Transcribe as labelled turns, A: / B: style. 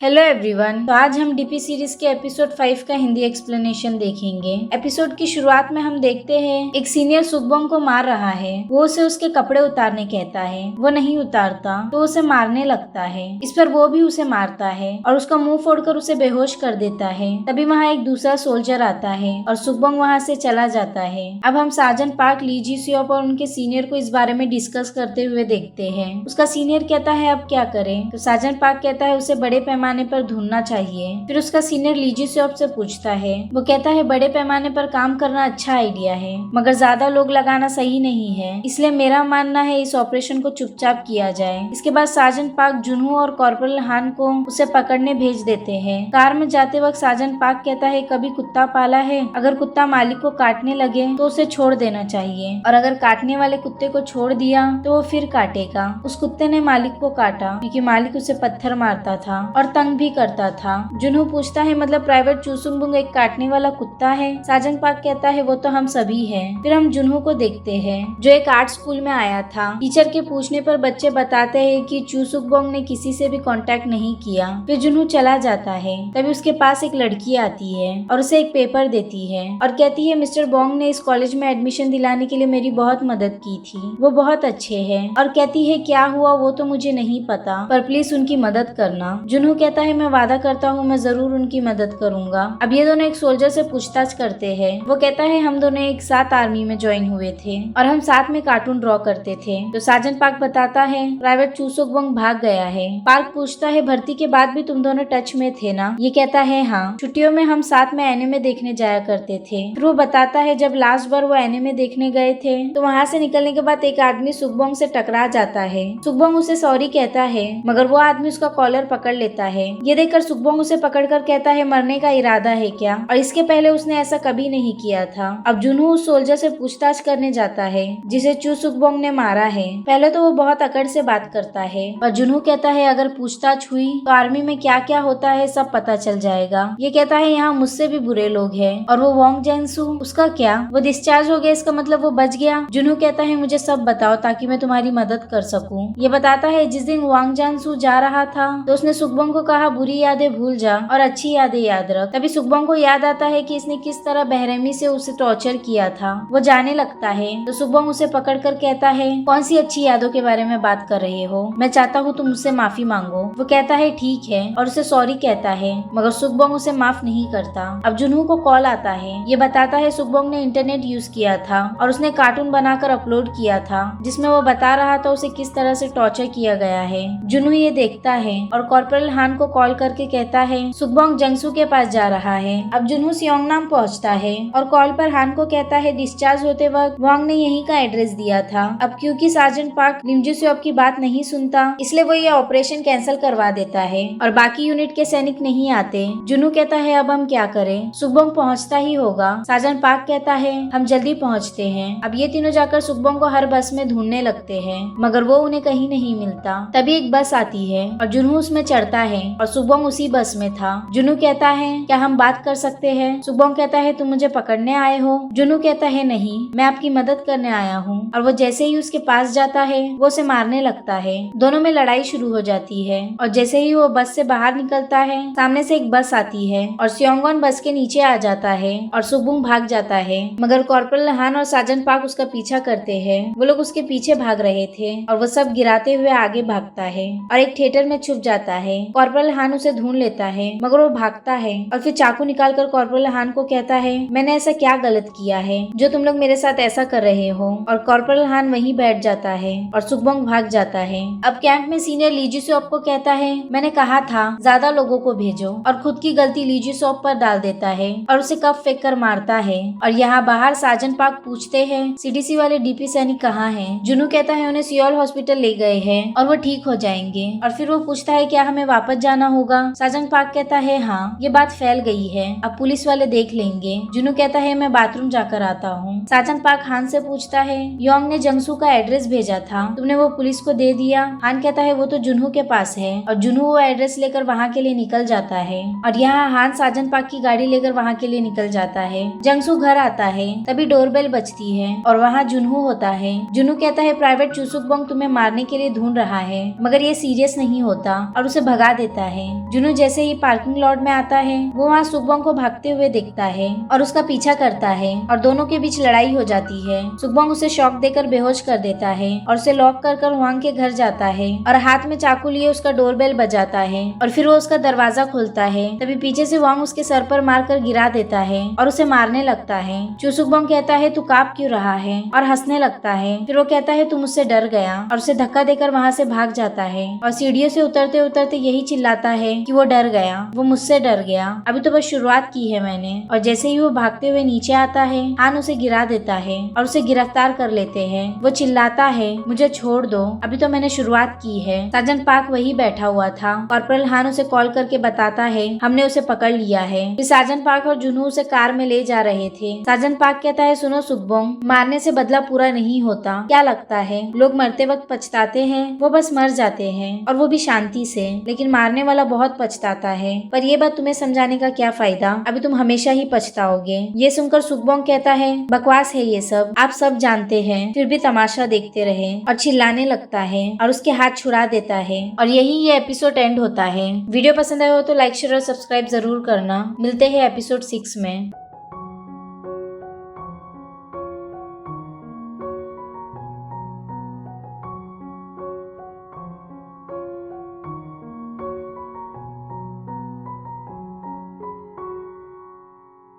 A: Hello everyone. तो आज हम डीपी सीरीज के एपिसोड 5 का हिंदी एक्सप्लेनेशन देखेंगे। एपिसोड की शुरुआत में हम देखते हैं एक सीनियर सुकबोंग को मार रहा है। वो उसे उसके कपड़े उतारने कहता है, वो नहीं उतारता तो उसे मारने लगता है। इस पर वो भी उसे मारता है और उसका मुंह फोड़कर उसे बेहोश कर देता है। तभी वहाँ एक दूसरा सोल्जर आता है और सुकबोंग वहाँ से चला जाता है। अब हम सार्जेंट पार्क, ली जी सियोप और उनके सीनियर को इस बारे में डिस्कस करते हुए देखते हैं। उसका सीनियर कहता है अब क्या करें, तो सार्जेंट पार्क कहता है उसे बड़े पैमाने पर ढूंढना चाहिए। फिर उसका सीनियर ली जी सियोप से पूछता है, वो कहता है बड़े पैमाने पर काम करना अच्छा आइडिया है, मगर ज्यादा लोग लगाना सही नहीं है, इसलिए मेरा मानना है इस ऑपरेशन को चुपचाप किया जाए। इसके बाद सार्जेंट पार्क जुनहो और कॉर्पोरल हान को उसे पकड़ने भेज देते हैं। कार में जाते वक्त सार्जेंट पार्क कहता है कभी कुत्ता पाला है, अगर कुत्ता मालिक को काटने लगे तो उसे छोड़ देना चाहिए, और अगर काटने वाले कुत्ते को छोड़ दिया तो वो फिर काटेगा। उस कुत्ते ने मालिक को काटा क्योंकि मालिक उसे पत्थर मारता था और तंग भी करता था। जुनहो पूछता है मतलब प्राइवेट चूसुंगबुंग एक काटने वाला कुत्ता है? सार्जेंट पार्क कहता है वो तो हम सभी हैं। फिर हम जुनहो को देखते हैं जो एक आर्ट स्कूल में आया था। टीचर के पूछने पर बच्चे बताते हैं कि चूसुंगबुंग ने किसी से भी कांटेक्ट नहीं किया। फिर जुनहो चला जाता है। तभी उसके पास एक लड़की आती है और उसे एक पेपर देती है और कहती है मिस्टर बोंग ने इस कॉलेज में एडमिशन दिलाने के लिए मेरी बहुत मदद की थी, वो बहुत अच्छे हैं। और कहती है क्या हुआ वो तो मुझे नहीं पता, पर प्लीज उनकी मदद करना। जुनहो कहता है मैं वादा करता हूँ मैं जरूर उनकी मदद करूंगा। अब ये दोनों एक सोल्जर से पूछताछ करते हैं। वो कहता है हम दोनों एक साथ आर्मी में ज्वाइन हुए थे और हम साथ में कार्टून ड्रॉ करते थे। तो सार्जेंट पार्क बताता है प्राइवेट चूसुंगबुंग भाग गया है। पार्क पूछता है भर्ती के बाद भी तुम दोनों टच में थे ना? ये कहता है हाँ, छुट्टियों में हम साथ में एनिमे देखने जाया करते थे। फिर वो बताता है जब लास्ट बार वो एनिमे देखने गए थे तो वहाँ से निकलने के बाद एक आदमी सुकबोंग से टकरा जाता है। सुकबोंग उसे सॉरी कहता है मगर वो आदमी उसका कॉलर पकड़ लेता है। ये देखकर सुकबोंग उसे पकड़कर कहता है मरने का इरादा है क्या, और इसके पहले उसने ऐसा कभी नहीं किया था। अब जुनहो उस सोल्जर से पूछताछ करने जाता है जिसे चू सुकबोंग ने मारा है। पहले तो वो बहुत अकड़ से बात करता है, पर जुनहो कहता है अगर पूछताछ हुई तो आर्मी में क्या क्या होता है सब पता चल जाएगा। ये कहता है यहाँ मुझसे भी बुरे लोग हैं। और वो वोंग जेनसू, उसका क्या? वो डिस्चार्ज हो गया, इसका मतलब वो बच गया? जुनहो कहता है मुझे सब बताओ ताकि मैं तुम्हारी मदद कर सकूं। ये बताता है जिस दिन वांग जेनसू जा रहा था तो उसने सुकबोंग को कहा बुरी यादें भूल जा और अच्छी यादें याद रख। तभी सुकबोंग को याद आता है कि इसने किस तरह बेरहमी से उसे टॉर्चर किया था। वो जाने लगता है तो सुकबोंग उसे पकड़कर कहता है कौन सी अच्छी यादों के बारे में बात कर रहे हो, मैं चाहता हूँ तुम मुझसे माफी मांगो। वो कहता है ठीक है और उसे सॉरी कहता है, मगर सुकबोंग उसे माफ नहीं करता। अब जुनहो को कॉल आता है। ये बताता है सुकबोंग ने इंटरनेट यूज किया था और उसने कार्टून बनाकर अपलोड किया था जिसमें वो बता रहा था उसे किस तरह से टॉर्चर किया गया है। जुनहो ये देखता है और कॉर्पोरल हान को कॉल करके कहता है सुकबोंग जंगसू के पास जा रहा है। अब जुनहो सियोंगनाम पहुंचता है और कॉल पर हान को कहता है डिस्चार्ज होते वक्त वांग ने यहीं का एड्रेस दिया था। अब क्योंकि सार्जेंट पार्क लिमजी सियोप की बात नहीं सुनता इसलिए वो ये ऑपरेशन कैंसिल करवा देता है और बाकी यूनिट के सैनिक नहीं आते। जुनहो कहता है अब हम क्या करें, सुकबोंग पहुंचता ही होगा। सार्जेंट पार्क कहता है हम जल्दी पहुंचते हैं। अब ये तीनों जाकर सुकबोंग को हर बस में ढूंढने लगते हैं मगर वो उन्हें कहीं नहीं मिलता। तभी एक बस आती है और जुनहो उसमें चढ़ता है और सुकबोंग उसी बस में था। जुनहो कहता है क्या हम बात कर सकते हैं? सुकबोंग कहता है तुम मुझे पकड़ने आए हो? जुनहो कहता है नहीं, मैं आपकी मदद करने आया हूँ। और वो जैसे ही उसके पास जाता है वो उसे मारने लगता है। दोनों में लड़ाई शुरू हो जाती है और जैसे ही वो बस से बाहर निकलता है सामने से एक बस आती है और सियोंगन बस के नीचे आ जाता है और सुकबोंग भाग जाता है, मगर कॉर्पोरल हान और सार्जेंट पार्क उसका पीछा करते हैं। वो लोग उसके पीछे भाग रहे थे और वो सब गिराते हुए आगे भागता है और एक थिएटर में छुप जाता है। कॉर्पोरल हान उसे ढूंढ लेता है मगर वो भागता है और फिर चाकू निकालकर कॉर्पोरल हान को कहता है मैंने ऐसा क्या गलत किया है जो तुम लोग मेरे साथ ऐसा कर रहे हो। और कॉर्पोरल हान वहीं बैठ जाता है और सुकबोंग भाग जाता है। अब कैंप में सीनियर ली जी सियोप को कहता है मैंने कहा था ज्यादा लोगों को भेजो, और खुद की गलती ली जी सियोप पर डाल देता है और उसे कप फेंक कर मारता है। और यहाँ बाहर सार्जेंट पार्क पूछते हैं सीडीसी वाले डीपी सैनिक कहाँ हैं? जुनहो कहता है उन्हें सियोल हॉस्पिटल ले गए हैं और वो ठीक हो जाएंगे। और फिर वो पूछता है क्या हमें वापस जाना होगा? सार्जेंट पार्क कहता है हाँ, ये बात फैल गई है, अब पुलिस वाले देख लेंगे। जुनहो कहता है मैं बाथरूम जाकर आता हूँ। सार्जेंट पार्क हान से पूछता है योंग ने जंगसू का एड्रेस भेजा था, तुमने वो पुलिस को दे दिया? हान कहता है वो तो जुनहो के पास है। और जुनहो वो एड्रेस लेकर वहाँ के लिए निकल जाता है और यहाँ हान सार्जेंट पार्क की गाड़ी लेकर वहाँ के लिए निकल जाता है। जंगसू घर आता है तभी डोरबेल बजती है और वहाँ जुनहो होता है। जुनहो कहता है प्राइवेट चूसुंगबुंग तुम्हें मारने के लिए ढूंढ रहा है, मगर ये सीरियस नहीं होता और उसे भगा देता देता है। जुनू जैसे ही पार्किंग लॉट में आता है वो वहाँ सुकबोंग को भागते हुए देखता है और उसका पीछा करता है और दोनों के बीच लड़ाई हो जाती है। सुकबोंग उसे शॉक देकर बेहोश कर देता है और उसे लॉक कर वांग के घर जाता है और हाथ में चाकू लिए उसका डोरबेल बजाता है और फिर वो उसका दरवाजा खोलता है। तभी पीछे से वांग उसके सर पर मारकर गिरा देता है और उसे मारने लगता है। चू सुकबोंग कहता है तू कांप क्यों रहा है और हंसने लगता है। फिर वो कहता है तू मुझसे डर गया और उसे धक्का देकर वहाँ से भाग जाता है और सीढ़ियों से उतरते उतरते यही चिल्लाता है कि वो डर गया, वो मुझसे डर गया, अभी तो बस शुरुआत की है मैंने। और जैसे ही वो भागते हुए नीचे आता है हान उसे गिरा देता है और उसे गिरफ्तार कर लेते हैं। वो चिल्लाता है मुझे छोड़ दो, अभी तो मैंने शुरुआत की है। साजन पार्क वही बैठा हुआ था। कॉर्पोरल हान उसे कॉल करके बताता है हमने उसे पकड़ लिया है। फिर साजन पार्क और जुनू उसे कार में ले जा रहे थे। साजन पार्क कहता है सुनो सुकबोंग, मारने से बदला पूरा नहीं होता। क्या लगता है लोग मरते वक्त पछताते हैं? वो बस मर जाते हैं और वो भी शांति से, लेकिन मारने वाला बहुत पछताता है। पर ये बात तुम्हें समझाने का क्या फायदा, अभी तुम हमेशा ही पछताओगे। ये सुनकर सुकबोंग कहता है बकवास है ये सब, आप सब जानते हैं, फिर भी तमाशा देखते रहे और चिल्लाने लगता है और उसके हाथ छुड़ा देता है। और यही ये एपिसोड एंड होता है। वीडियो पसंद आया हो तो लाइक शेयर और सब्सक्राइब जरूर करना। मिलते हैं एपिसोड 6 में।